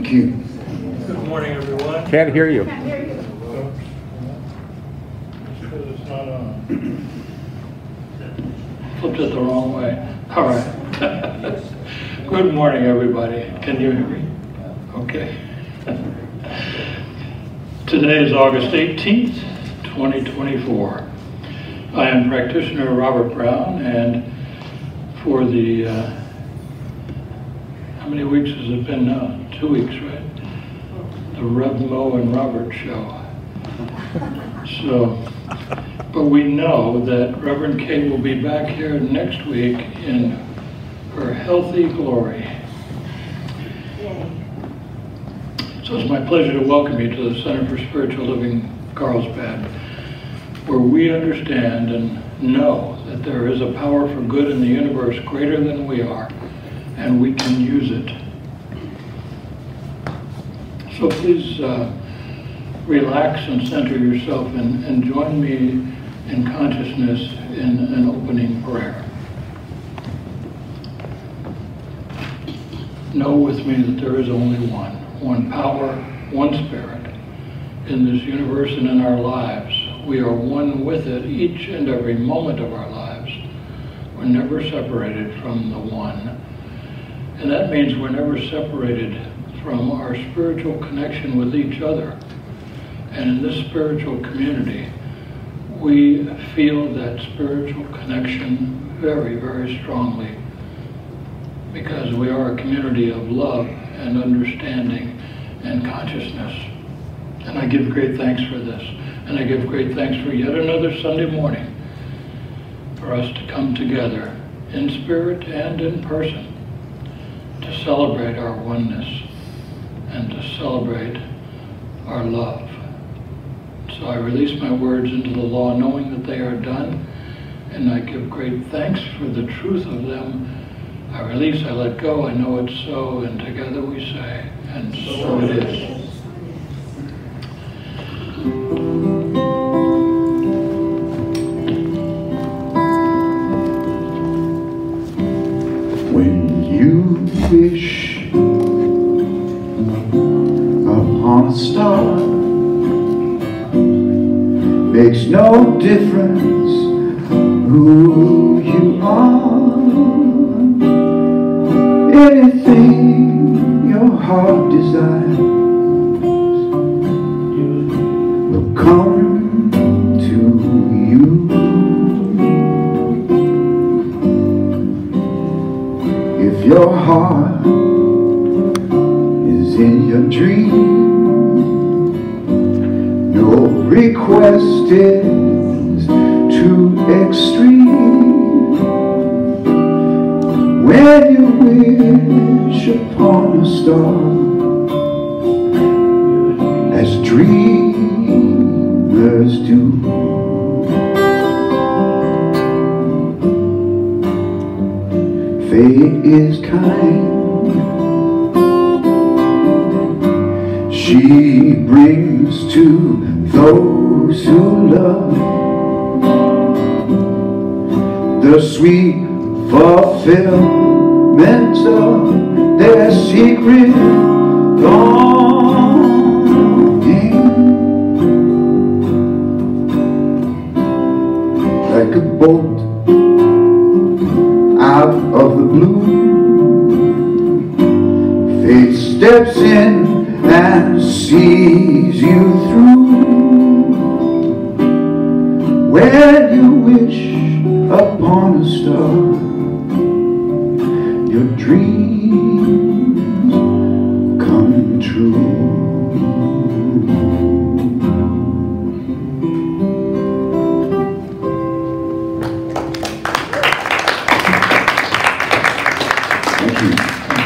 Thank you. Good morning, everyone. Can't hear you. Because it's not on. Flipped it the wrong way. All right. Good morning, everybody. Can you hear me? Okay. Today is August 18th, 2024. I am practitioner Robert Brown, and for the, how many weeks has it been now? 2 weeks, right? The Rev Mo and Robert show. So, but we know that Reverend Kate will be back here next week in her healthy glory. So it's my pleasure to welcome you to the Center for Spiritual Living Carlsbad, where we understand and know that there is a power for good in the universe greater than we are, and we can use it. So please relax and center yourself and join me in consciousness in an opening prayer. Know with me that there is only one power, one spirit in this universe and in our lives. We are one with it each and every moment of our lives. We're never separated from the one. And that means we're never separated from our spiritual connection with each other. And in this spiritual community, we feel that spiritual connection very, very strongly, because we are a community of love and understanding and consciousness. And I give great thanks for this. And I give great thanks for yet another Sunday morning for us to come together in spirit and in person to celebrate our oneness and to celebrate our love. So I release my words into the law knowing that they are done, and I give great thanks for the truth of them. I release, I let go, I know it's so, and together we say, and so it is. When you wish upon a star, makes no difference who you are. Anything your heart desires will come to you. If your heart is in your dream, no request is too extreme. When you wish upon a star, as dreamers do, fate is kind. She brings to those who love the sweet fulfillment of their secret longing. Like a bolt out of the blue, fate steps in and sees you through. When you wish upon a star, your dreams come true.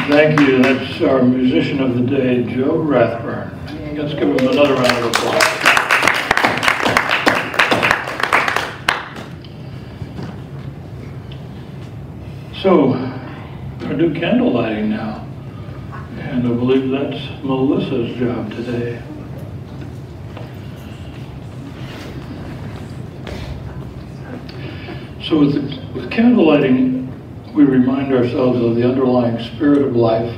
Thank you. That's our musician of the day, Joe Rathburn. Let's give him another round of applause. So, I do candle lighting now, and I believe that's Melissa's job today. So with candle lighting, we remind ourselves of the underlying spirit of life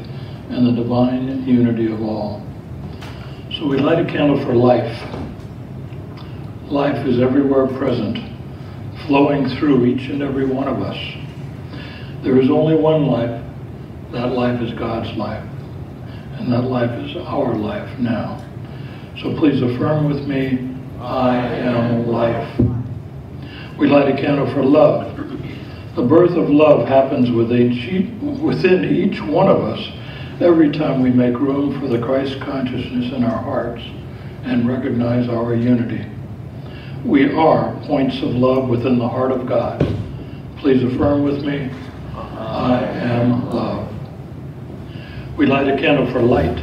and the divine unity of all. So we light a candle for life. Life is everywhere present, flowing through each and every one of us. There is only one life. That life is God's life. And that life is our life now. So please affirm with me, I am life. We light a candle for love. The birth of love happens within each one of us every time we make room for the Christ consciousness in our hearts and recognize our unity. We are points of love within the heart of God. Please affirm with me, I am love. We light a candle for light.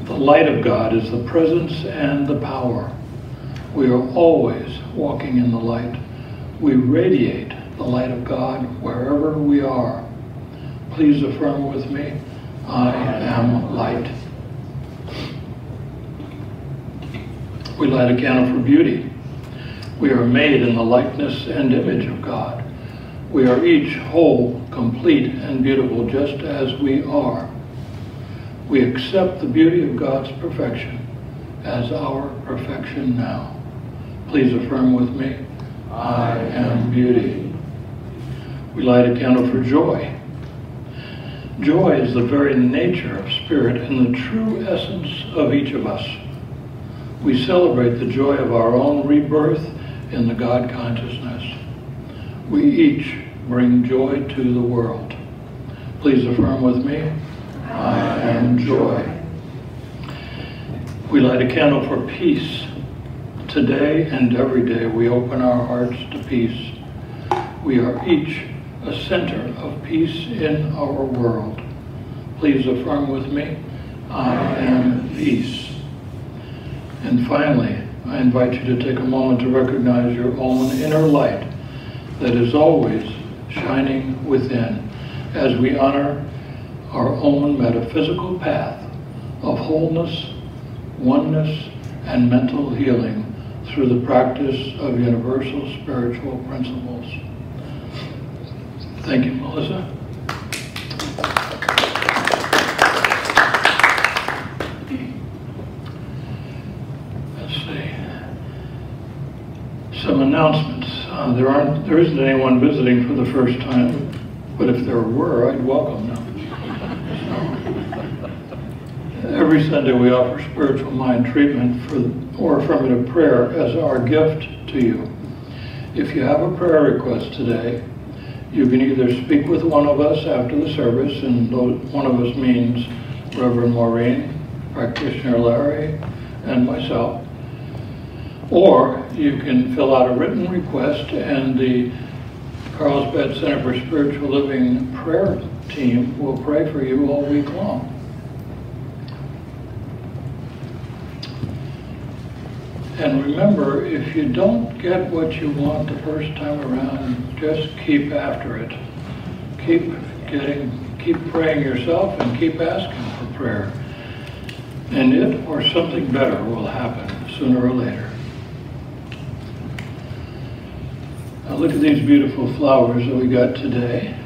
The light of God is the presence and the power. We are always walking in the light. We radiate the light of God wherever we are. Please affirm with me, I am light. We light a candle for beauty. We are made in the likeness and image of God. We are each whole, complete, and beautiful just as we are. We accept the beauty of God's perfection as our perfection now. Please affirm with me, I am beauty. We light a candle for joy. Joy is the very nature of spirit and the true essence of each of us. We celebrate the joy of our own rebirth in the God consciousness. We each bring joy to the world. Please affirm with me, I am joy. We light a candle for peace. Today and every day we open our hearts to peace. We are each a center of peace in our world. Please affirm with me, I am peace. And finally, I invite you to take a moment to recognize your own inner light that is always shining within as we honor our own metaphysical path of wholeness, oneness, and mental healing through the practice of universal spiritual principles. Thank you, Melissa. Let's see. Some announcements. There isn't anyone visiting for the first time, but if there were, I'd welcome them. Every Sunday we offer spiritual mind treatment or affirmative prayer as our gift to you. If you have a prayer request today, you can either speak with one of us after the service, and one of us means Reverend Maurene, Practitioner Larry, and myself, or you can fill out a written request and the Carlsbad Center for Spiritual Living prayer team will pray for you all week long. And remember, if you don't get what you want the first time around, just keep after it. Keep praying yourself and keep asking for prayer. And it or something better will happen sooner or later. Now look at these beautiful flowers that we got today.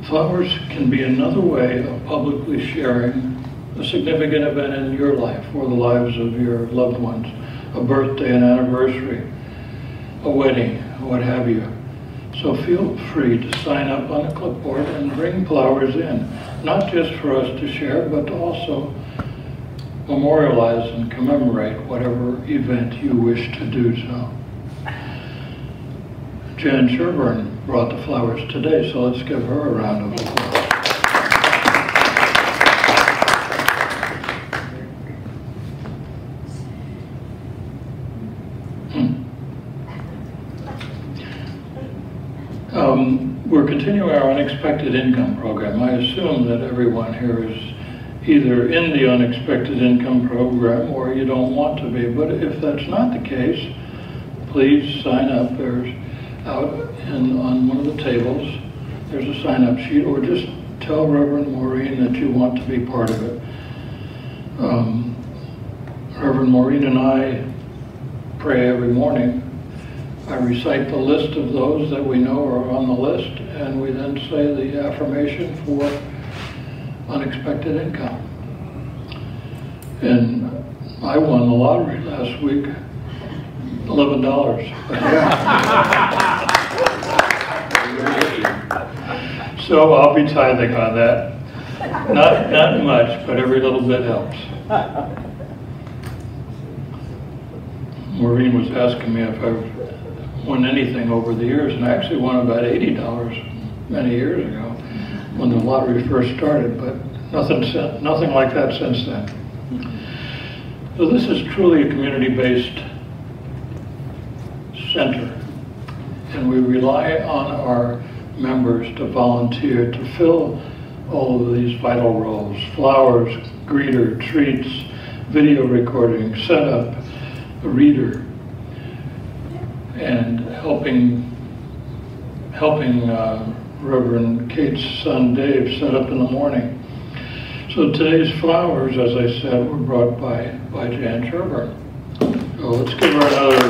Flowers can be another way of publicly sharing a significant event in your life or the lives of your loved ones, a birthday, an anniversary, a wedding, what have you. So feel free to sign up on a clipboard and bring flowers in, not just for us to share, but to also memorialize and commemorate whatever event you wish to do so. Jan Sherburne brought the flowers today, so let's give her a round of applause. We're continuing our unexpected income program. I assume that everyone here is either in the unexpected income program or you don't want to be, but if that's not the case, please sign up. There's out on one of the tables, there's a sign-up sheet, or just tell Reverend Maurene that you want to be part of it. Reverend Maurene and I pray every morning. I recite the list of those that we know are on the list, and we then say the affirmation for unexpected income. And I won the lottery last week, $11. So I'll be tithing on that. Not much, but every little bit helps. Maurene was asking me if I've won anything over the years, and I actually won about $80 many years ago when the lottery first started, but nothing like that since then. So this is truly a community-based center, and we rely on our members to volunteer to fill all of these vital roles: flowers, greeter, treats, video recording, setup, a reader, and helping Reverend Kate's son Dave set up in the morning. So today's flowers, as I said, were brought by Jan Sherburne. So let's give her another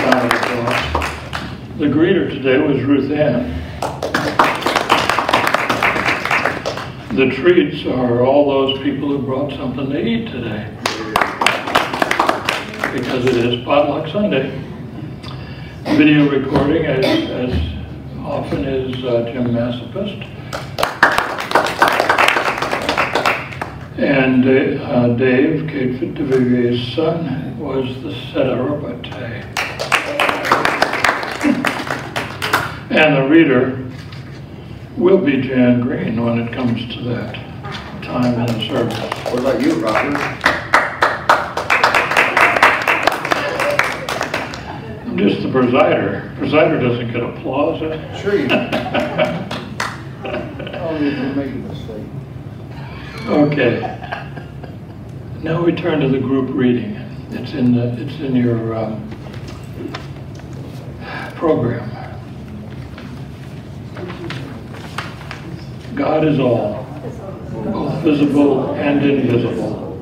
round of applause. The greeter today was Ruth Ann. The treats are all those people who brought something to eat today, because it is Potluck Sunday. Video recording, as often, is Jim Massapist. And Dave, Kate DeVivier's son, was the setter-abate. And the reader will be Jan Green when it comes to that time in the service. What about you, Robert? I'm just the presider. Presider doesn't get applause. Sure you do. Oh, you can make a mistake. Okay. Now we turn to the group reading. It's in your program. God is all, both visible and invisible.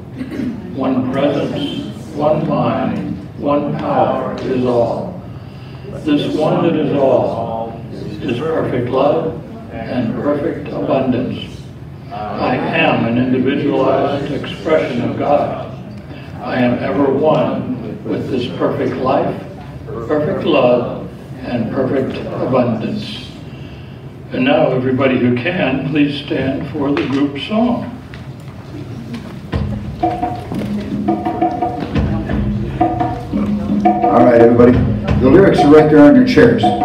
One presence, one mind, one power is all. This one that is all is perfect love and perfect abundance. I am an individualized expression of God. I am ever one with this perfect life, perfect love, and perfect abundance. And now, everybody who can, please stand for the group song. All right, everybody. The lyrics are right there on your chairs. And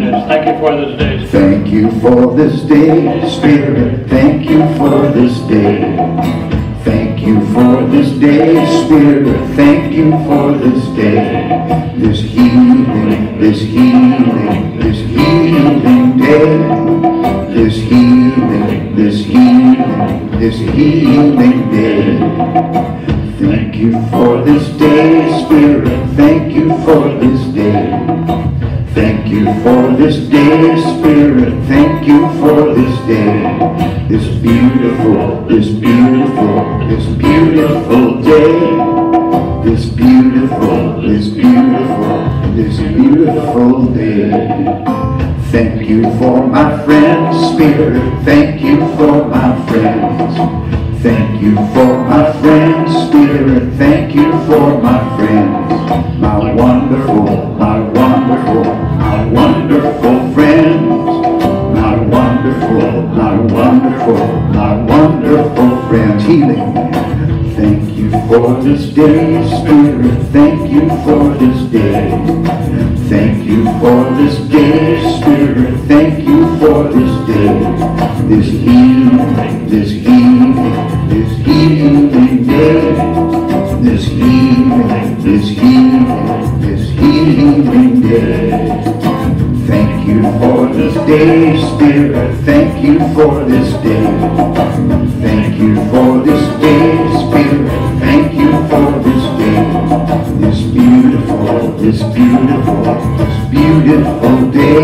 it's thank you for this day, Spirit. Thank you for this day, Spirit. Thank you for this day. Thank you for this day, Spirit. Thank you for this day. This healing, this healing, this healing day. This healing, this healing, this healing day. Thank you for this day, Spirit. Thank you for this day. Thank you for this day, Spirit. Thank you for this day. This beautiful, this beautiful, this beautiful day. This beautiful, this beautiful, this beautiful day. Thank you for my friends, Spirit. Thank you for my friends. Thank you for my friends, Spirit. Thank you for my friends. My wonderful, my wonderful, my wonderful friends. My wonderful, my wonderful, my wonderful friends. Healing. Thank you for this day, Spirit. Thank you for this day. Thank you for this day, Spirit. Thank you for this day. This healing, this healing, this healing day. This healing, this healing, this healing day. Thank you for this day, Spirit. Thank you for this day. Thank you for this day, Spirit. Thank you for this day. This beautiful, this beautiful, this beautiful day.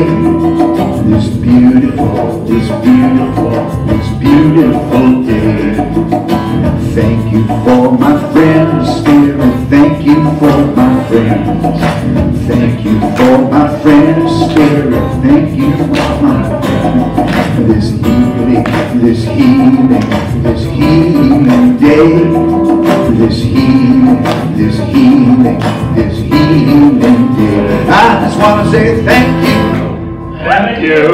This beautiful, this beautiful, this beautiful day. Thank you for my friends, Spirit. Thank thank you for my friends. Thank you for my friends, Spirit. Thank you for my friends. This healing day. This healing day. I just want to say thank you. Thank you.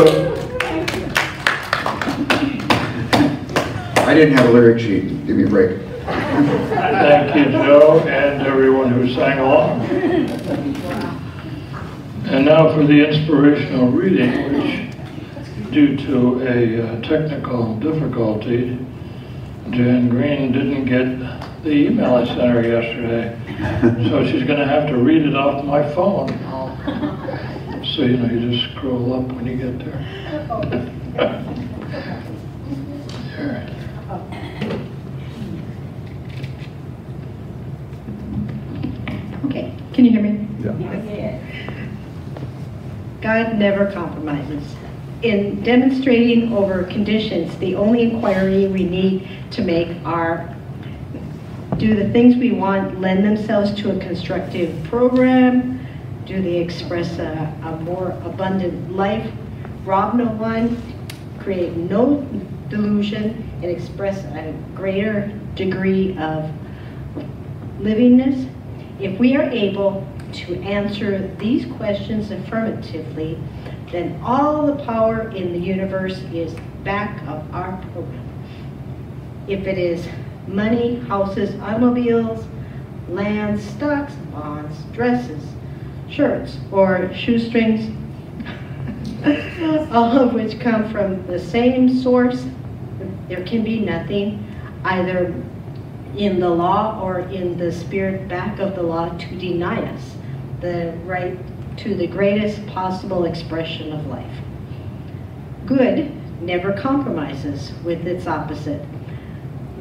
I didn't have a lyric sheet. Give me a break. Thank you, Joe, and everyone who sang along. And now for the inspirational reading, which, due to a technical difficulty, Jan Green didn't get the email I sent her yesterday. So she's going to have to read it off my phone. So, you know, you just scroll up when you get there. There. Okay, can you hear me? Yeah. God never compromises. In demonstrating over conditions, the only inquiry we need to make are, do the things we want lend themselves to a constructive program? Do they express a more abundant life? Rob no one, create no delusion, and express a greater degree of livingness? If we are able to answer these questions affirmatively, then all the power in the universe is back of our program. If it is money, houses, automobiles, land, stocks, bonds, dresses, shirts, or shoestrings, all of which come from the same source, there can be nothing either in the law or in the spirit back of the law to deny us the right to the greatest possible expression of life. Good never compromises with its opposite.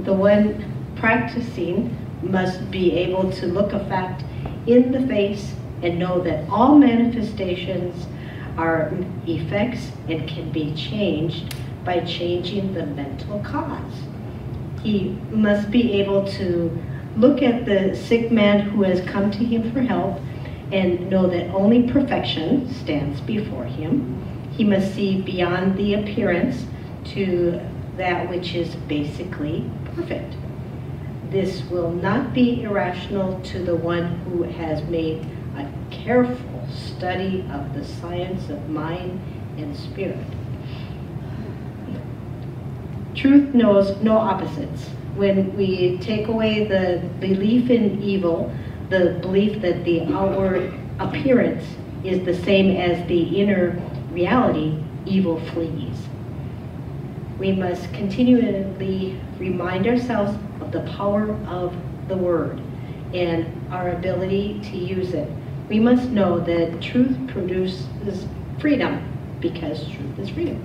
The one practicing must be able to look a fact in the face and know that all manifestations are effects and can be changed by changing the mental cause. He must be able to look at the sick man who has come to him for help and know that only perfection stands before him. He must see beyond the appearance to that which is basically perfect. This will not be irrational to the one who has made a careful study of the science of mind and spirit. Truth knows no opposites. When we take away the belief in evil, the belief that the outward appearance is the same as the inner reality, evil flees. We must continually remind ourselves of the power of the word and our ability to use it. We must know that truth produces freedom because truth is freedom.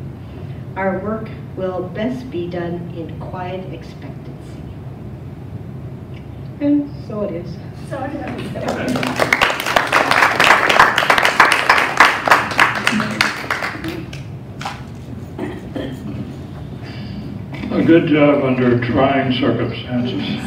Our work will best be done in quiet expectancy. And so it is. A good job under trying circumstances.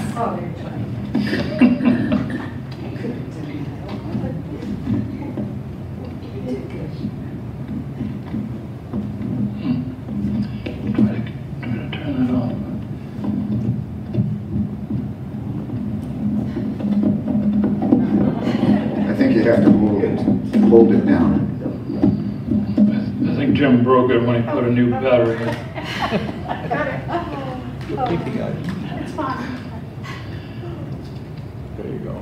You have to hold it down. I think Jim broke it when he put a new battery in. That's fine. There you go.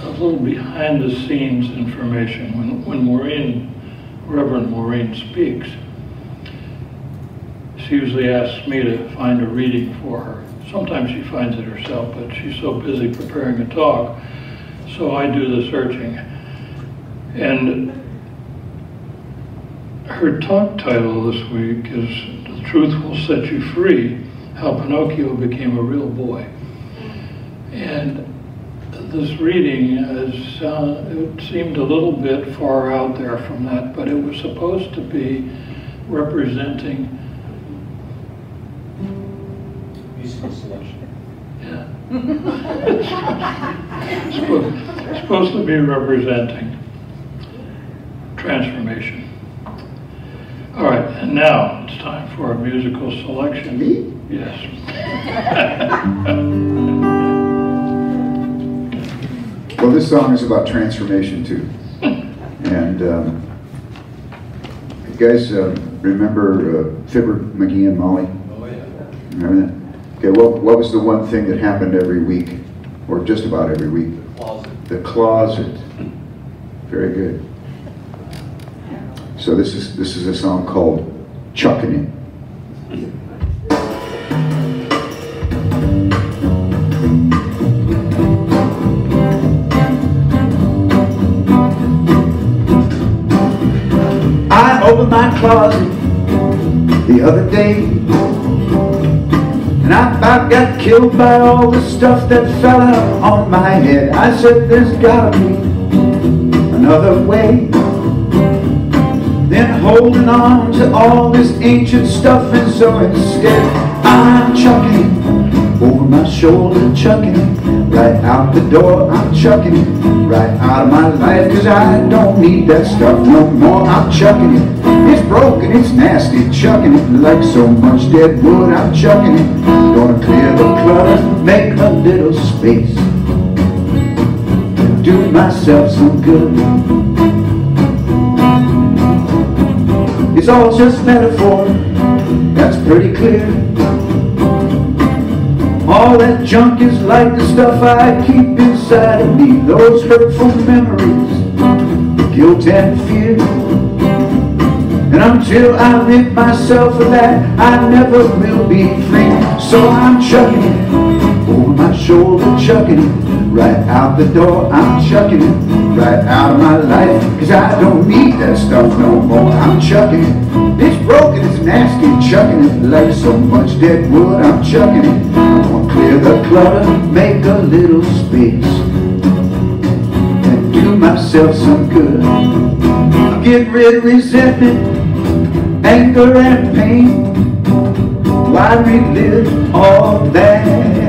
A little behind the scenes information. When Reverend Maurene speaks, she usually asks me to find a reading for her. Sometimes she finds it herself, but she's so busy preparing a talk, so I do the searching. And her talk title this week is "The Truth Will Set You Free, How Pinocchio Became a Real Boy." And this reading it seemed a little bit far out there from that, but it was supposed to be representing musical selection. Yeah, It's supposed to be representing transformation. All right, and now it's time for a musical selection. Me? Yes. Well, this song is about transformation too. And you guys remember Fibber, McGee, and Molly? Oh, yeah. Remember that? Okay, what was the one thing that happened every week, or just about every week? Closet. The closet. Very good. So this is a song called Chuckin' It. I opened my closet the other day, and I about got killed by all the stuff that fell out on my head. I said there's gotta be another way than holding on to all this ancient stuff. And so instead I'm chucking it over my shoulder, chucking it right out the door. I'm chucking it right out of my life, 'cause I don't need that stuff no more. I'm chucking it. It's broken, it's nasty, chucking it like so much dead wood. I'm chucking it. Gonna clear the clutter, make a little space, and do myself some good. It's all just metaphor, that's pretty clear. All that junk is like the stuff I keep inside of me, those hurtful memories, guilt and fear. And until I rid myself of that, I never will be free. So I'm chucking it over my shoulder, chucking it right out the door. I'm chucking it right out of my life, 'cause I don't need that stuff no more. I'm chucking it. It's broken, it's nasty, chucking it like so much dead wood. I'm chucking it. I'm gonna clear the clutter, make a little space, and do myself some good. I'm getting rid of resentment, anger and pain. Why relive all that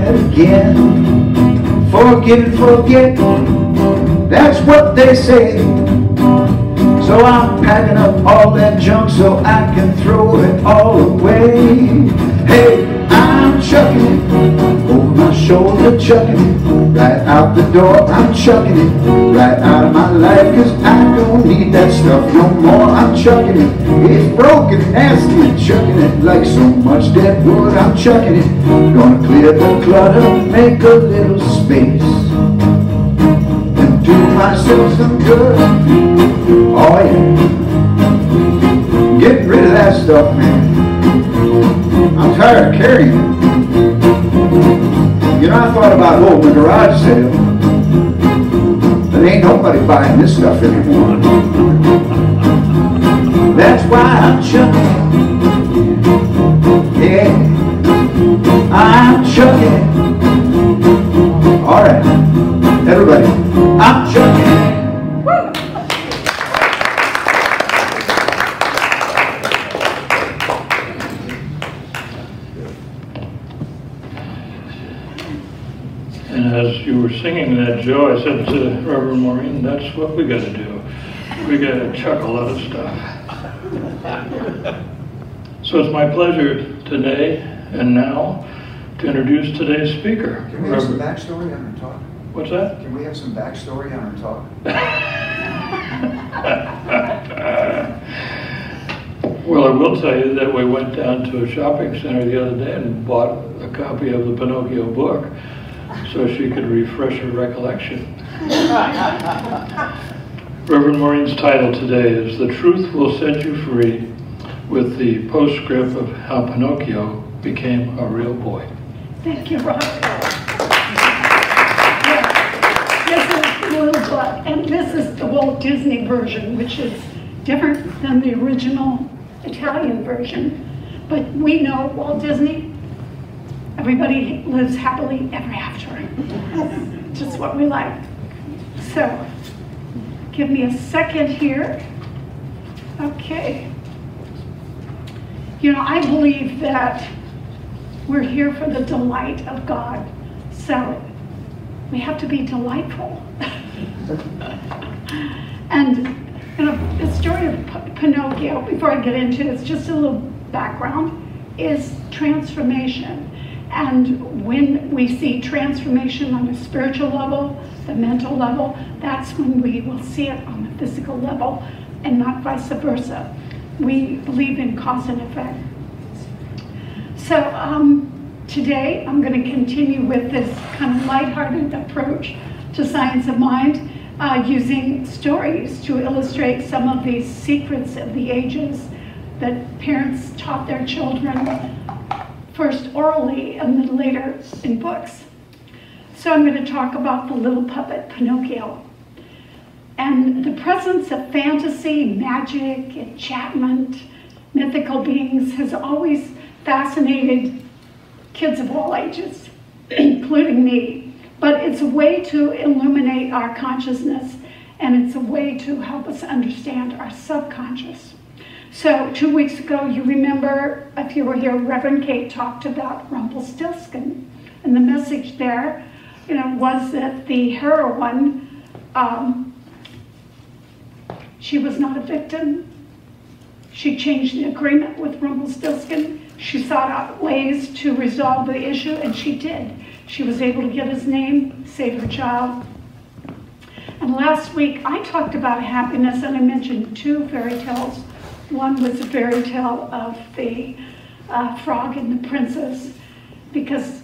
again? Forgive and forget, that's what they say. So I'm packing up all that junk so I can throw it all away. Hey, I'm chucking it over my shoulder, chucking it right out the door. I'm chucking it right out of my life, 'cause I don't need that stuff no more. I'm chucking it. It's broken, nasty, chucking it like so much dead wood. I'm chucking it. Gonna clear the clutter, make a little space, and do myself some good. Oh yeah. Get rid of that stuff, man. I'm tired of carrying it. You know, I thought about holding a garage sale, but ain't nobody buying this stuff anymore. That's why I'm chucking it. Yeah, I'm chucking it. All right, everybody, I'm chucking it. And as you were singing that, Joe, I said to Reverend Maurene, that's what we got to do. We got to chuck a lot of stuff. So it's my pleasure today and now to introduce today's speaker. Can we have some backstory on her talk? What's that? Can we have some backstory on her talk? Well, I will tell you that we went down to a shopping center the other day and bought a copy of the Pinocchio book so she could refresh her recollection. Reverend Maurene's title today is "The Truth Will Set You Free," with the postscript of how Pinocchio became a real boy. Thank you, Rob. This is the little book, and this is the Walt Disney version, which is different than the original Italian version. But we know Walt Disney, everybody lives happily ever after. Just what we like. So, give me a second here. Okay. You know, I believe that we're here for the delight of God. So we have to be delightful. And the story of Pinocchio, before I get into it, it's just a little background, is transformation. And when we see transformation on a spiritual level, the mental level, that's when we will see it on the physical level, and not vice versa. We believe in cause and effect. So today I'm going to continue with this kind of lighthearted approach to science of mind, using stories to illustrate some of these secrets of the ages that parents taught their children, first orally and then later in books. So I'm going to talk about the little puppet Pinocchio. And the presence of fantasy, magic, enchantment, mythical beings has always fascinated kids of all ages, including me. But it's a way to illuminate our consciousness, and it's a way to help us understand our subconscious. So 2 weeks ago, you remember, if you were here, Reverend Kate talked about Rumpelstiltskin. And the message there, was that the heroine, she was not a victim. She changed the agreement with Rumpelstiltskin. She sought out ways to resolve the issue, and she did. She was able to get his name, save her child. And last week, I talked about happiness, and I mentioned 2 fairy tales. One was a fairy tale of the frog and the princess, because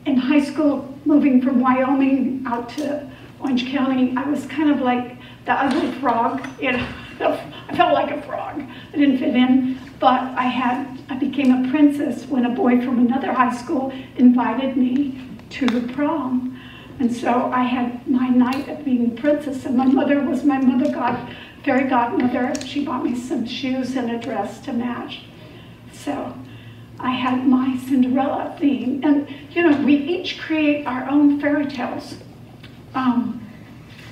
in high school, moving from Wyoming out to Orange County, I was kind of like the ugly frog. I felt like a frog. I didn't fit in, but I became a princess when a boy from another high school invited me to the prom. And so I had my night of being princess, and my mother was my fairy godmother. She bought me some shoes and a dress to match. So I had my Cinderella theme. And we each create our own fairy tales.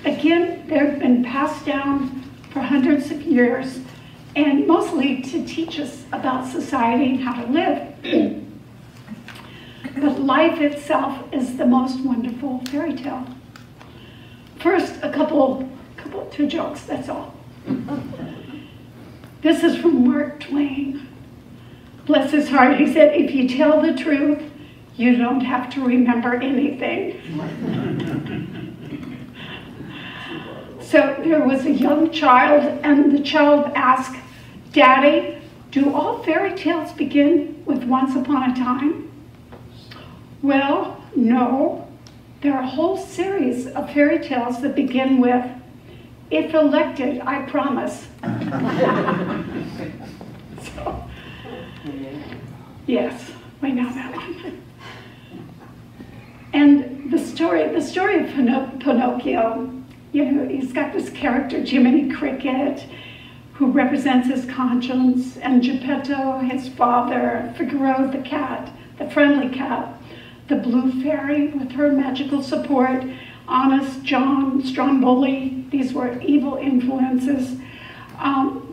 Again, they've been passed down for hundreds of years, and mostly to teach us about society and how to live. But life itself is the most wonderful fairy tale. First, two jokes, that's all. This is from Mark Twain. Bless his heart, he said, if you tell the truth, you don't have to remember anything. So there was a young child, and the child asked, Daddy, do all fairy tales begin with once upon a time? Well, no. There are a whole series of fairy tales that begin with, if elected, I promise. So, yes, we know that one. And the story of Pinocchio, he's got this character, Jiminy Cricket, who represents his conscience, and Geppetto, his father, Figaro, the cat, the friendly cat, the blue fairy with her magical support, Honest John, Stromboli. These were evil influences.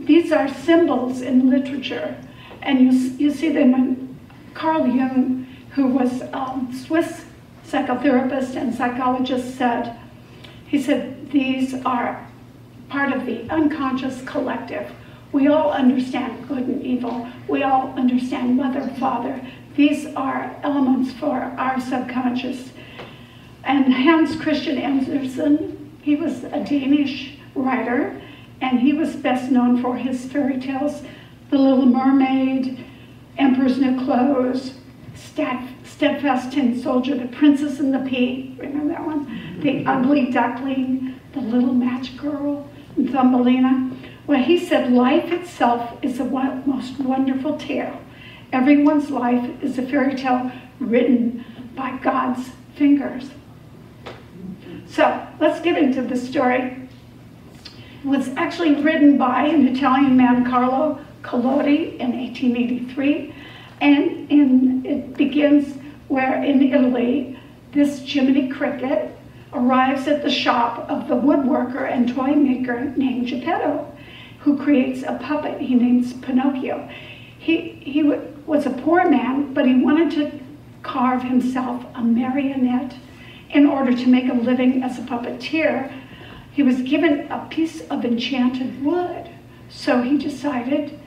These are symbols in literature, and you see them when Carl Jung, who was a Swiss psychotherapist and psychologist, said, these are part of the unconscious collective. We all understand good and evil. We all understand mother and father. These are elements for our subconscious. And Hans Christian Andersen, he was a Danish writer, and he was best known for his fairy tales, The Little Mermaid, Emperor's New Clothes, Steadfast Tin Soldier, The Princess and the Pea, remember that one? The Ugly Duckling, The Little Match Girl, and Thumbelina. Well, he said life itself is the most wonderful tale. Everyone's life is a fairy tale written by God's fingers. So let's get into the story. It was actually written by an Italian man, Carlo Collodi, in 1883. And it begins where in Italy, this Jiminy Cricket arrives at the shop of the woodworker and toy maker named Geppetto, who creates a puppet he names Pinocchio. He was a poor man, but he wanted to carve himself a marionette in order to make a living as a puppeteer. He was given a piece of enchanted wood. So he decided,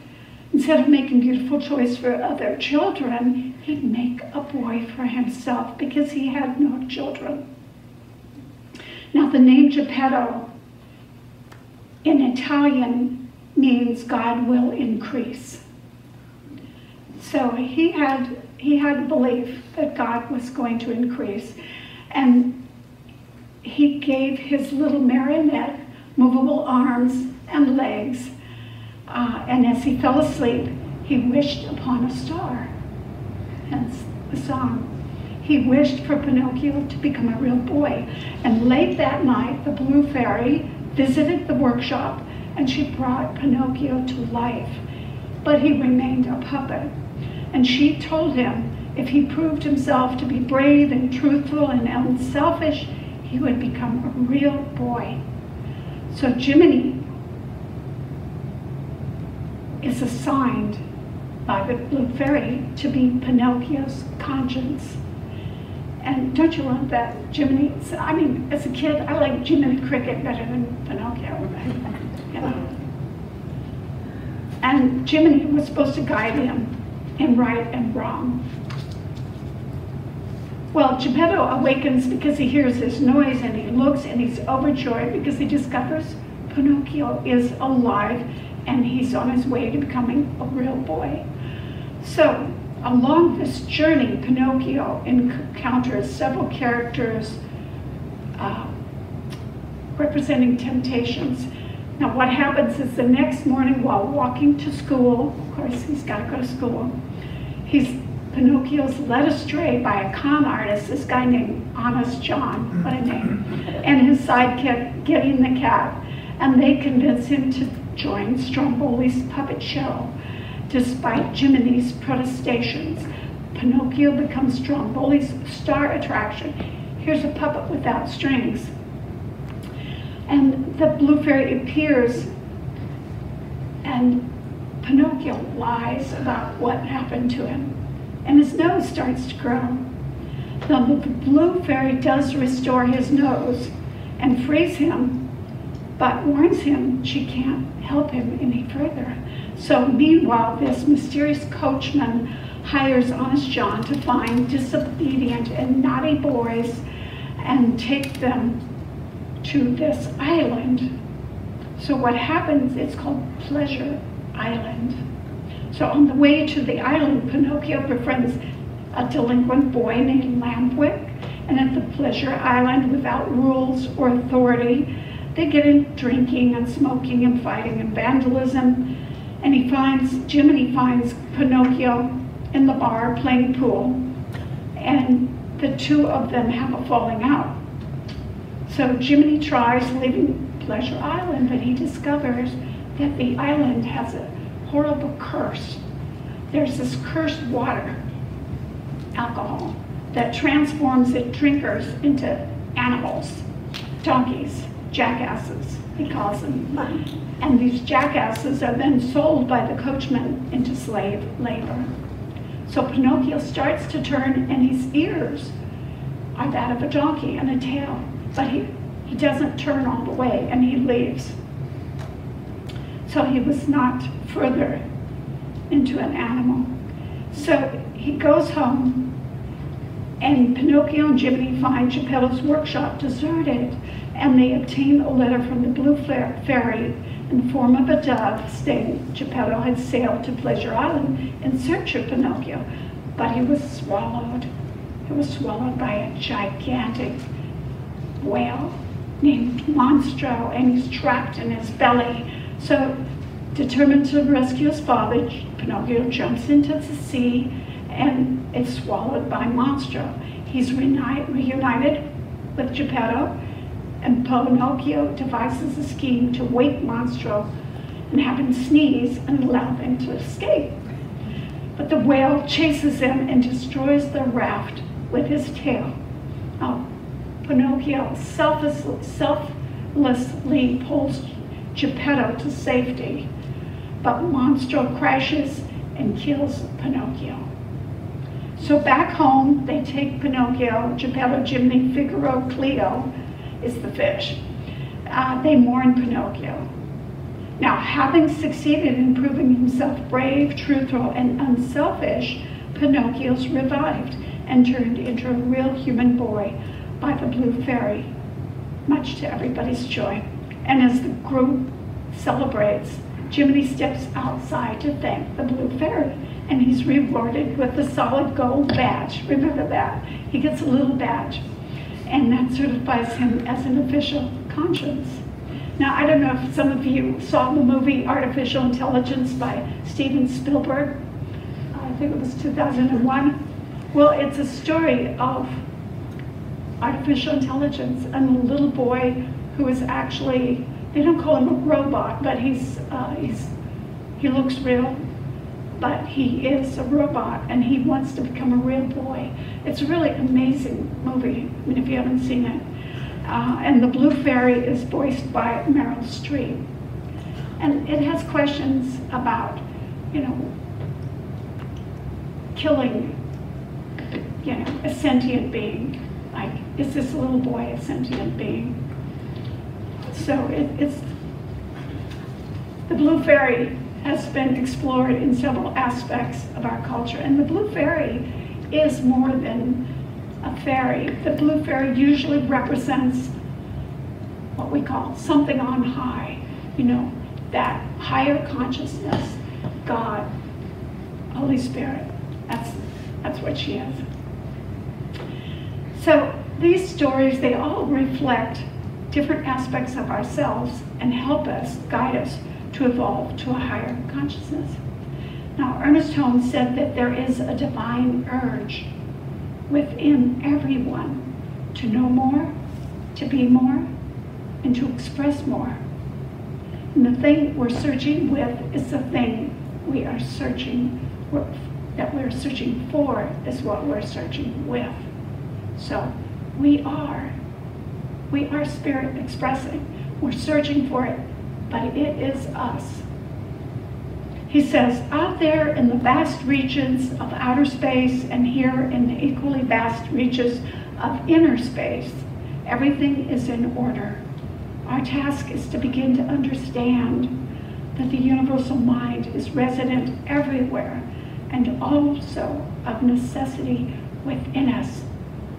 instead of making beautiful toys for other children, he'd make a boy for himself because he had no children. Now the name Geppetto in Italian means God will increase. So he had a belief that God was going to increase, and he gave his little marionette movable arms and legs, and as he fell asleep, he wished upon a star. Hence the song. He wished for Pinocchio to become a real boy. And late that night, the Blue Fairy visited the workshop, and she brought Pinocchio to life. But he remained a puppet. And she told him if he proved himself to be brave and truthful and unselfish, he would become a real boy. So Jiminy is assigned by the Blue Fairy to be Pinocchio's conscience. And don't you love that? Jiminy, I mean, as a kid, I liked Jiminy Cricket better than Pinocchio. You know? And Jiminy was supposed to guide him in right and wrong. Well, Geppetto awakens because he hears this noise, and he looks and he's overjoyed because he discovers Pinocchio is alive and he's on his way to becoming a real boy. So along this journey, Pinocchio encounters several characters representing temptations. Now what happens is the next morning while walking to school, of course he's got to go to school, Pinocchio's led astray by a con artist, this guy named Honest John, what a name, and his sidekick, Getting the Cat, and they convince him to join Stromboli's puppet show. Despite Jiminy's protestations, Pinocchio becomes Stromboli's star attraction. Here's a puppet without strings. And the Blue Fairy appears, and Pinocchio lies about what happened to him, and his nose starts to grow. Now the Blue Fairy does restore his nose and frees him, but warns him she can't help him any further. So meanwhile, this mysterious coachman hires Honest John to find disobedient and naughty boys and take them to this island. So what happens, it's called Pleasure Island. So on the way to the island, Pinocchio befriends a delinquent boy named Lampwick, and at the Pleasure Island, without rules or authority, they get in drinking and smoking and fighting and vandalism. And Jiminy finds Pinocchio in the bar playing pool, and the two of them have a falling out. So Jiminy tries leaving Pleasure Island, but he discovers that the island has a horrible curse. There's this cursed water, alcohol, that transforms the drinkers into animals, donkeys, jackasses, he calls them. And these jackasses are then sold by the coachman into slave labor. So Pinocchio starts to turn, and his ears are that of a donkey and a tail, but he doesn't turn all the way, and he leaves. So he was knocked further into an animal. So he goes home, and Pinocchio and Jiminy find Geppetto's workshop deserted, and they obtain a letter from the Blue Fairy in the form of a dove stating Geppetto had sailed to Pleasure Island in search of Pinocchio, but he was swallowed. He was swallowed by a gigantic whale named Monstro, and he's trapped in his belly. So, determined to rescue his father, Pinocchio jumps into the sea and is swallowed by Monstro. He's reunited with Geppetto, and Pinocchio devises a scheme to wake Monstro and have him sneeze and allow them to escape. But the whale chases him and destroys the raft with his tail. Now, Pinocchio selflessly pulls Geppetto to safety, but Monstro crashes and kills Pinocchio. So back home, they take Pinocchio, Geppetto, Jiminy, Figaro, Cleo is the fish. They mourn Pinocchio. Now, having succeeded in proving himself brave, truthful, and unselfish, Pinocchio's revived and turned into a real human boy by the Blue Fairy, much to everybody's joy. And as the group celebrates, Jiminy steps outside to thank the Blue Fairy, and he's rewarded with a solid gold badge. Remember that. He gets a little badge, and that certifies him as an official conscience. Now, I don't know if some of you saw the movie Artificial Intelligence by Steven Spielberg. I think it was 2001. Well, it's a story of artificial intelligence and a little boy who is actually, they don't call him a robot, but he looks real, but he is a robot and he wants to become a real boy. It's a really amazing movie, I mean, if you haven't seen it. And the Blue Fairy is voiced by Meryl Streep. And it has questions about, you know, killing, you know, a sentient being. Like, is this little boy a sentient being? So it's, the Blue Fairy has been explored in several aspects of our culture. And the Blue Fairy is more than a fairy. The Blue Fairy usually represents what we call something on high, you know, that higher consciousness, God, Holy Spirit. That's what she is. So these stories, they all reflect different aspects of ourselves and help us, guide us to evolve to a higher consciousness. Now, Ernest Holmes said that there is a divine urge within everyone to know more, to be more, and to express more. And the thing we're searching with is the thing we are searching with, that we're searching for is what we're searching with. So we are spirit expressing. We're searching for it, but it is us. He says, out there in the vast reaches of outer space and here in the equally vast reaches of inner space, everything is in order. Our task is to begin to understand that the universal mind is resident everywhere and also of necessity within us.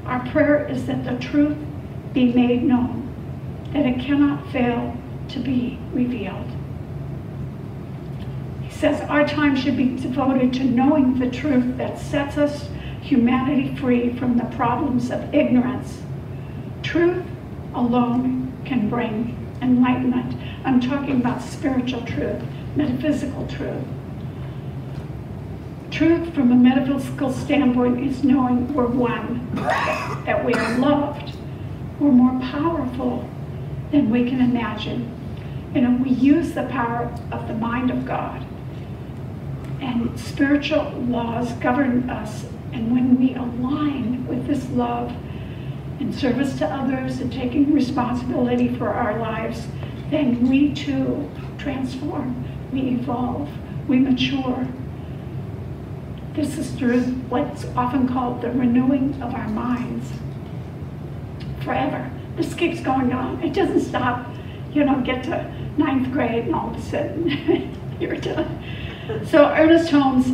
Our prayer is that the truth be made known, that it cannot fail to be revealed. He says our time should be devoted to knowing the truth that sets us, humanity, free from the problems of ignorance. Truth alone can bring enlightenment. I'm talking about spiritual truth, metaphysical truth. Truth from a metaphysical standpoint is knowing we're one, that we are loved. We're more powerful than we can imagine. You know, we use the power of the mind of God. And spiritual laws govern us. And when we align with this love in service to others and taking responsibility for our lives, then we too transform, we evolve, we mature. This is through what's often called the renewing of our minds. Forever. This keeps going on. It doesn't stop, you know, get to 9th grade and all of a sudden you're done. So Ernest Holmes,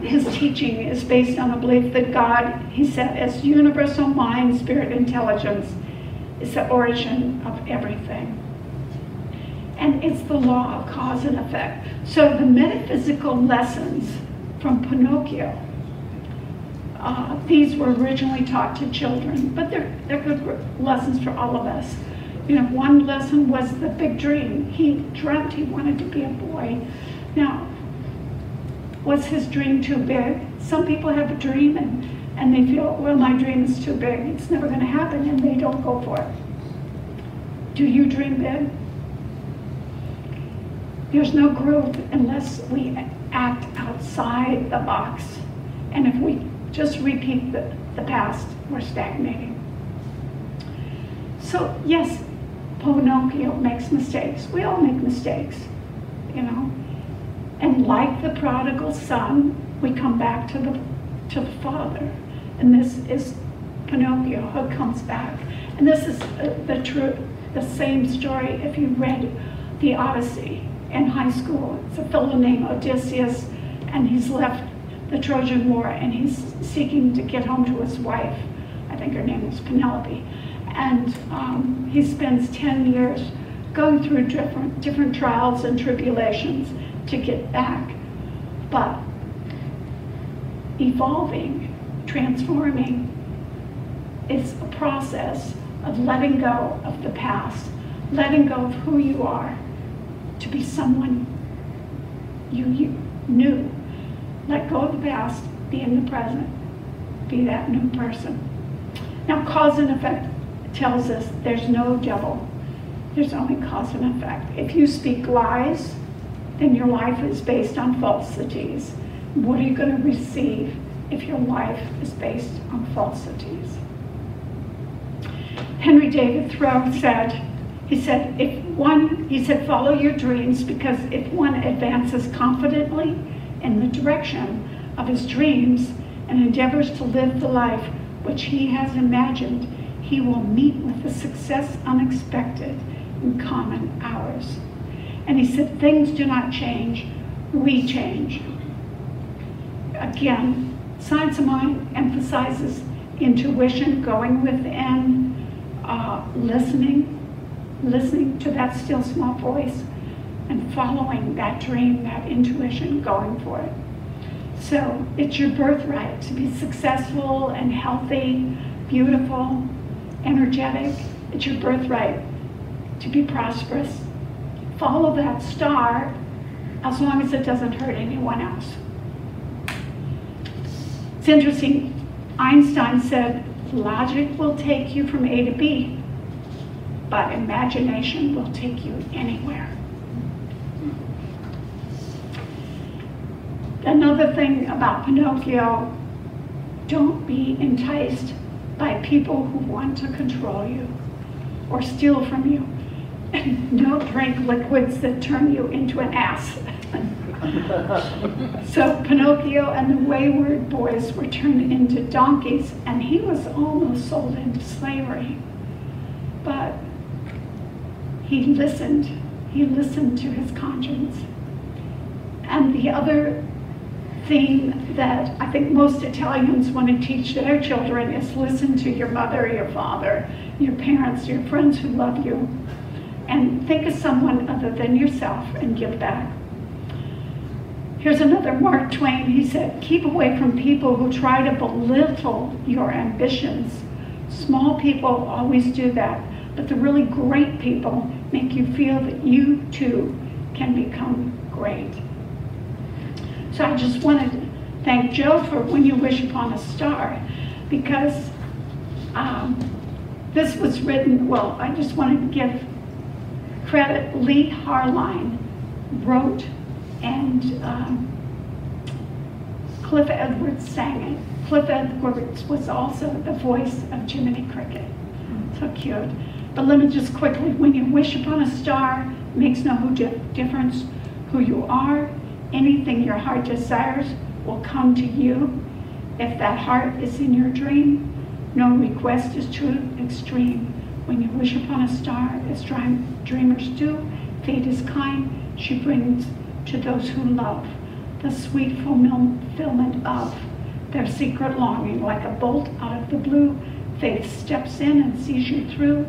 his teaching is based on the belief that God, he said, as universal mind, spirit, intelligence, is the origin of everything. And it's the law of cause and effect. So the metaphysical lessons from Pinocchio, these were originally taught to children, but they're good lessons for all of us. You know, one lesson was the big dream. He dreamt he wanted to be a boy. Now, was his dream too big? Some people have a dream and they feel, well, my dream is too big. It's never going to happen, and they don't go for it. Do you dream big? There's no growth unless we act outside the box. And if we just repeat the past, we're stagnating. So yes, Pinocchio makes mistakes. We all make mistakes, you know. And like the prodigal son, we come back to to the father. And this is Pinocchio who comes back. And this is the same story if you read the Odyssey in high school. It's a fellow named Odysseus, and he's left the Trojan War, and he's seeking to get home to his wife. I think her name was Penelope. And he spends 10 years going through different trials and tribulations to get back. But evolving, transforming, is a process of letting go of the past, letting go of who you are to be someone you knew. Let go of the past, be in the present, be that new person. Now, cause and effect tells us there's no devil. There's only cause and effect. If you speak lies, then your life is based on falsities. What are you going to receive if your life is based on falsities? Henry David Thoreau said, he said, follow your dreams, because if one advances confidently in the direction of his dreams and endeavors to live the life which he has imagined, he will meet with the success unexpected in common hours. And he said, things do not change, we change. Again, Science of Mind emphasizes intuition, going within, listening to that still small voice, and following that dream, that intuition, going for it. So it's your birthright to be successful and healthy, beautiful, energetic. It's your birthright to be prosperous. Follow that star as long as it doesn't hurt anyone else. It's interesting, Einstein said, logic will take you from A to B, but imagination will take you anywhere. Another thing about Pinocchio, don't be enticed by people who want to control you or steal from you. And don't drink liquids that turn you into an ass. So Pinocchio and the wayward boys were turned into donkeys, and he was almost sold into slavery. But he listened to his conscience. And the other theme that I think most Italians want to teach their children is listen to your mother, your father, your parents, your friends who love you, and think of someone other than yourself and give back. Here's another Mark Twain. He said, keep away from people who try to belittle your ambitions. Small people always do that, but the really great people make you feel that you too can become great. So I just wanted to thank Joe for When You Wish Upon a Star, because this was written, well, I just wanted to give credit. Lee Harline wrote, and Cliff Edwards sang it. Cliff Edwards was also the voice of Jiminy Cricket. So cute. But let me just quickly, when you wish upon a star, makes no difference who you are. Anything your heart desires will come to you. If that heart is in your dream, no request is too extreme. When you wish upon a star, as dreamers do, fate is kind. She brings to those who love the sweet fulfillment of their secret longing. Like a bolt out of the blue, faith steps in and sees you through.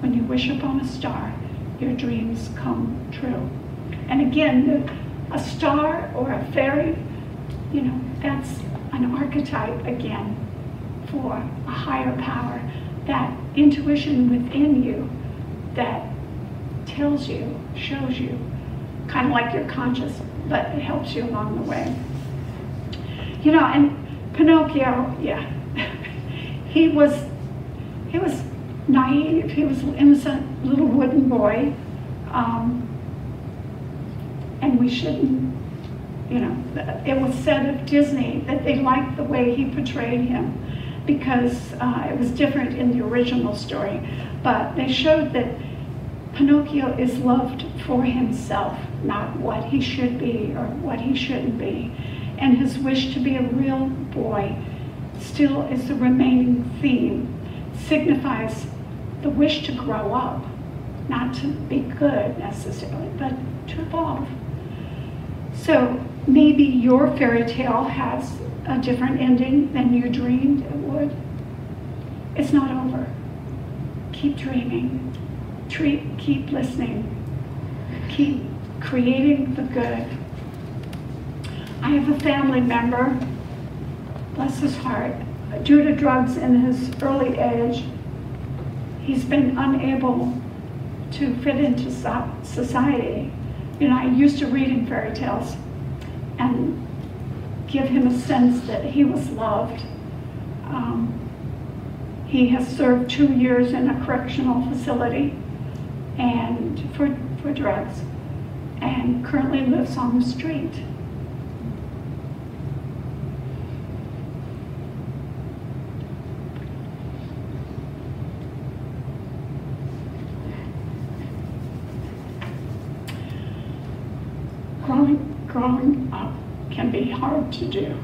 When you wish upon a star, your dreams come true. And again, a star or a fairy, you know, that's an archetype again for a higher power, that intuition within you that tells you, shows you, kind of like your conscious, but it helps you along the way. You know, and Pinocchio, yeah, he was naive. He was an innocent little wooden boy, and we shouldn't, you know, it was said of Disney that they liked the way he portrayed him because it was different in the original story, but they showed that Pinocchio is loved for himself, not what he should be or what he shouldn't be. and his wish to be a real boy still is the remaining theme. It signifies the wish to grow up, not to be good necessarily, but to evolve. So maybe your fairy tale has a different ending than you dreamed it would. It's not over. Keep dreaming. Keep listening. Keep creating the good. I have a family member, bless his heart, due to drugs in his early age, he's been unable to fit into society. You know, I used to read him fairy tales and give him a sense that he was loved. He has served 2 years in a correctional facility and for drugs, and currently lives on the street. Growing up can be hard to do.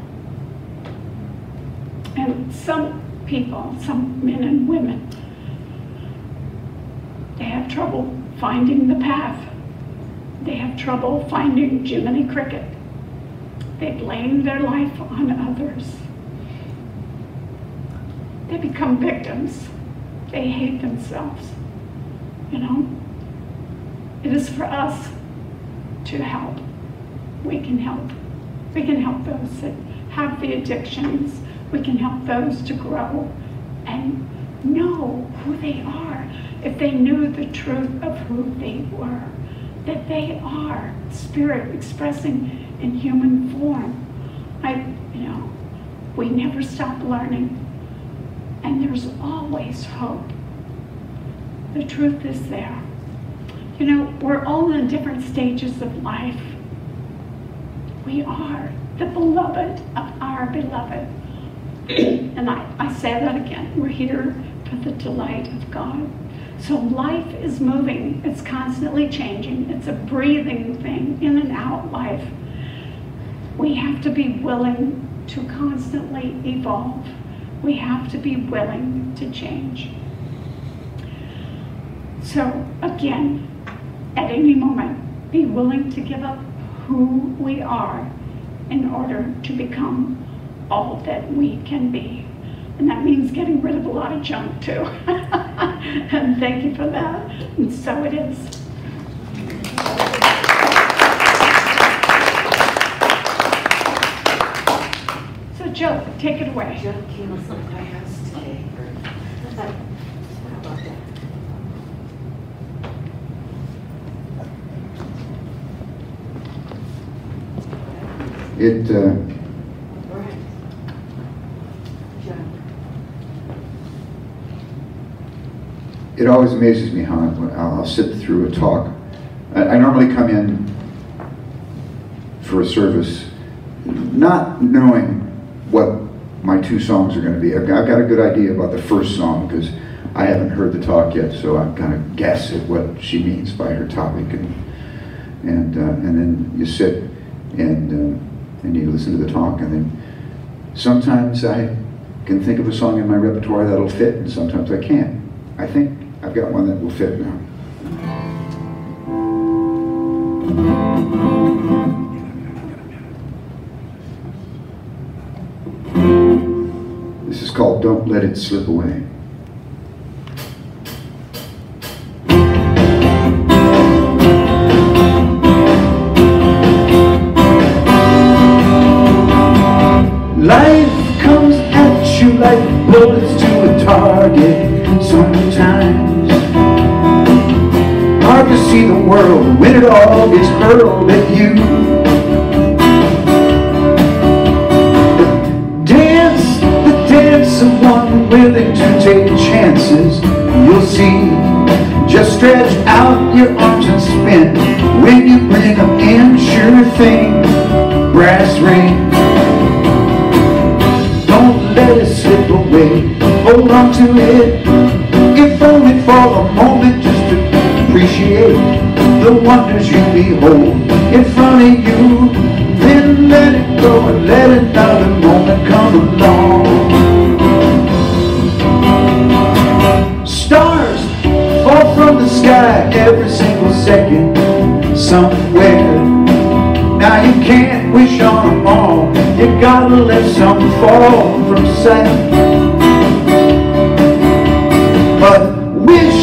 And some people, some men and women, they have trouble finding the path. They have trouble finding Jiminy Cricket. They blame their life on others. They become victims. They hate themselves. You know? It is for us to help. We can help. We can help those that have the addictions. We can help those to grow and know who they are. If they knew the truth of who they were, that they are spirit expressing in human form. We never stop learning, and there's always hope. The truth is there. You know, we're all in different stages of life. We are the beloved of our beloved. And I say that again, we're here for the delight of God. So life is moving, it's constantly changing, it's a breathing thing, in and out life. We have to be willing to constantly evolve. We have to be willing to change. So again, at any moment, be willing to give up who we are in order to become all that we can be. And that means getting rid of a lot of junk too. And thank you for that. And so it is. So Jill, take it away. Jill came with some questions today. How about that? It always amazes me how I'll sit through a talk. I normally come in for a service not knowing what my 2 songs are going to be. I've got a good idea about the first song because I haven't heard the talk yet, so I kind of guess at what she means by her topic, and then you sit and you listen to the talk, and then sometimes I can think of a song in my repertoire that'll fit, and sometimes I can't. I think I've got one that will fit now. This is called Don't Let It Slip Away. Life comes at you like bullets to a target. Sometimes hard to see the world when it all gets hurled at you. The dance of one willing to take chances. You'll see, just stretch out your arms and spin. When you bring them in, sure thing, brass ring. Don't let it slip away, hold on to it, if only for a moment, just to appreciate the wonders you behold in front of you. then let it go and let another moment come along. Stars fall from the sky every single second somewhere. Now you can't wish on them all, you gotta let some fall from sight. But wish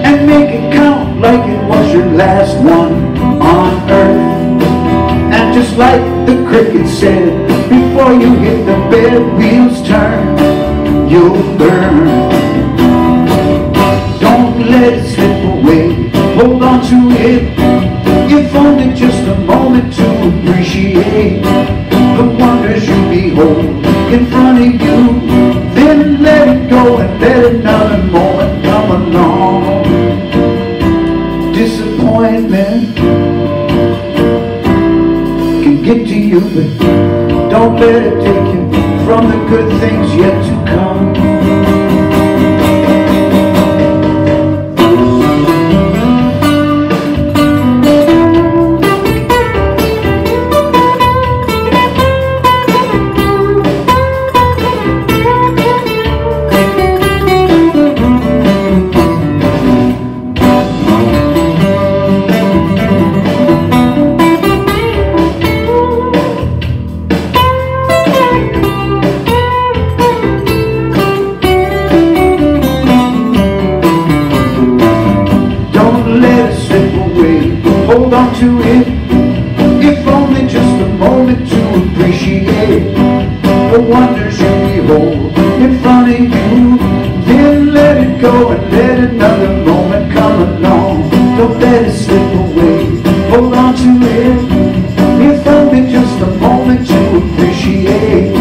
and make it count like it was your last one on earth. And just like the cricket said, before you hit the bed, wheels turn, you'll burn. Don't let it slip away, hold on to it, if only just a moment to appreciate the wonders you behold in front of you. Then let it go and let another moment come along. Disappointment can get to you, but don't let it take you from the good things yet to come. Hold on to it, if only just a moment to appreciate the wonders you behold in front of you. Then let it go and let another moment come along. Don't let it slip away, hold on to it, if only just a moment to appreciate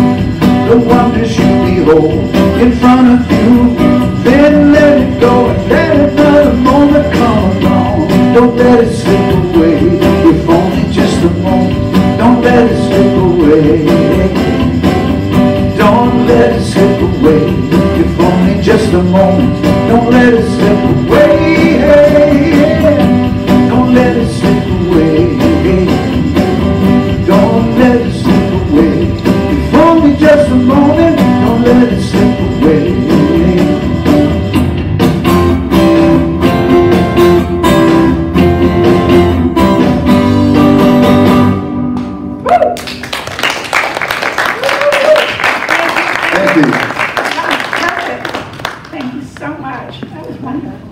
the wonders you behold in front of you. Then let it go and let another moment come along. Don't let it slip away, if only just a moment. Don't let it slip away. Don't let it slip away, if only just a moment. Don't let it slip away. Don't let it slip away. Don't let it slip away, if only just a moment. Don't let it slip away. Thank you so much. That was wonderful.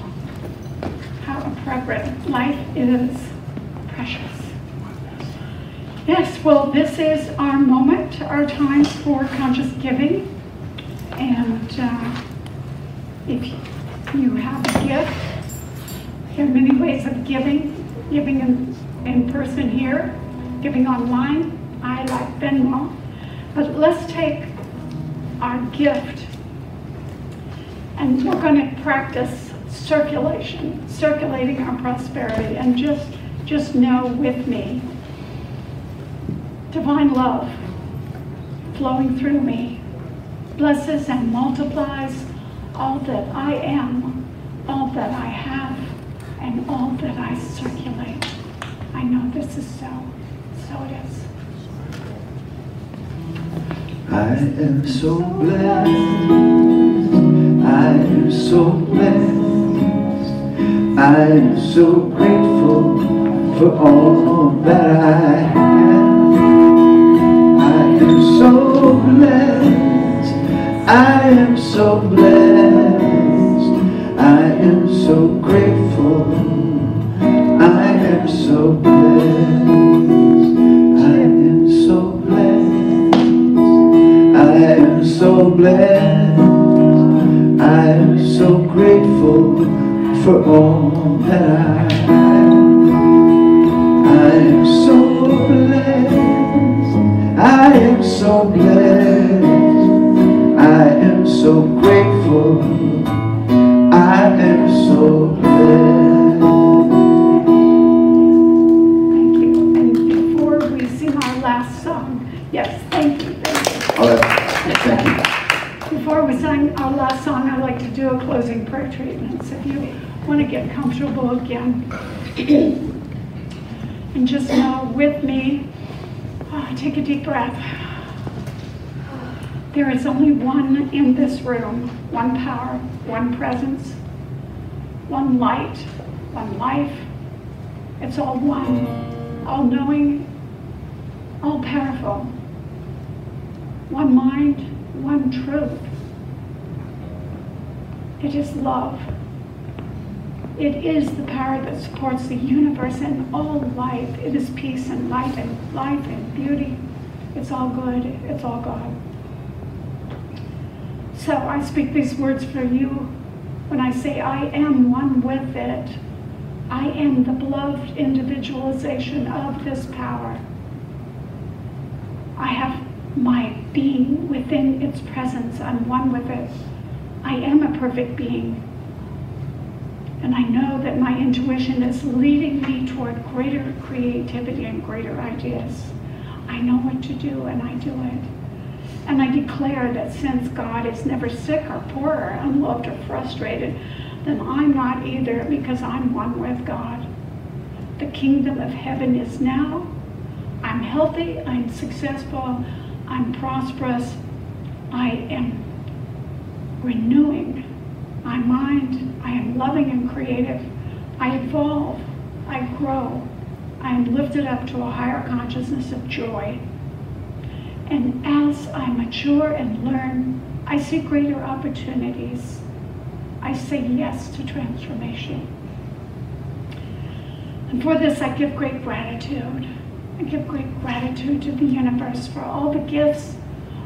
How appropriate. Life is precious. Yes, well, this is our moment, our time for conscious giving. And if you have a gift, there are many ways of giving. Giving in person here, giving online. I like Venmo. But let's take our gift, and we're going to practice circulating our prosperity, and just know with me, divine love flowing through me blesses and multiplies all that I am, all that I have, and all that I circulate. I know this is so it is. I am so blessed, I am so blessed, I am so grateful for all that I have. I am so blessed, I am so blessed, I am so grateful, I am so blessed, I am so blessed, I am so blessed, I am so grateful for all that I have. I am so blessed, I am so blessed, I am so grateful, I am so blessed. Thank you. And before we sing our last song, yes, thank you. All right. Thank you. Before we sing our last song, I'd like to do a closing prayer treatment. So if you want to get comfortable again, and just know with me, Take a deep breath. There is only one in this room, one power, one presence, one light, one life. It's all one, all knowing, all powerful. One mind, one truth. It is love. It is the power that supports the universe and all life. It is peace and light and life and beauty. It's all good. It's all God. So I speak these words for you when I say I am one with it. I am the beloved individualization of this power. I have my being within its presence. I'm one with it. I am a perfect being. And I know that my intuition is leading me toward greater creativity and greater ideas. I know what to do and I do it. And I declare that since God is never sick or poor or unloved or frustrated, then I'm not either, because I'm one with God. The kingdom of heaven is now. I'm healthy, I'm successful, I'm prosperous. I am renewing my mind. I am loving and creative. I evolve, I grow. I am lifted up to a higher consciousness of joy. And as I mature and learn, I see greater opportunities. I say yes to transformation. And for this, I give great gratitude. I give great gratitude to the universe for all the gifts,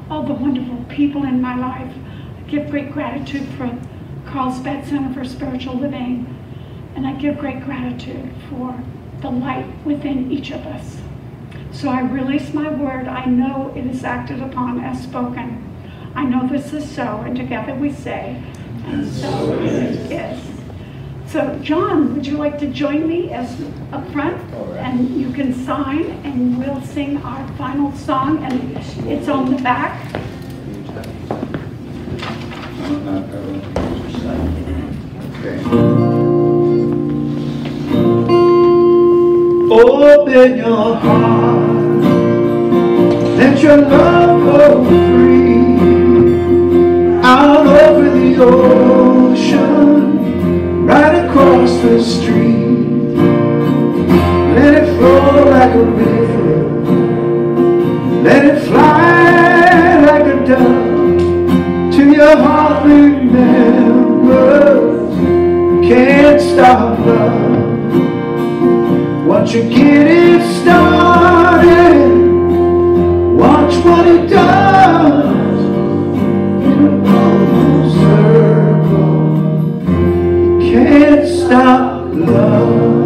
all the wonderful people in my life. I give great gratitude for Carlsbad Center for Spiritual Living. And I give great gratitude for the light within each of us. So I release my word. I know it is acted upon as spoken. I know this is so, and together we say, and so it is. So John, would you like to join me as up front? And you can sign, and we'll sing our final song, and it's on the back. Open your heart, let your love go free, out over the ocean, right across the street. Let it flow like a river, let it fly like a dove, till your heart remembers, can't stop love. Once you get it started, watch what it does in a full circle. You can't stop love.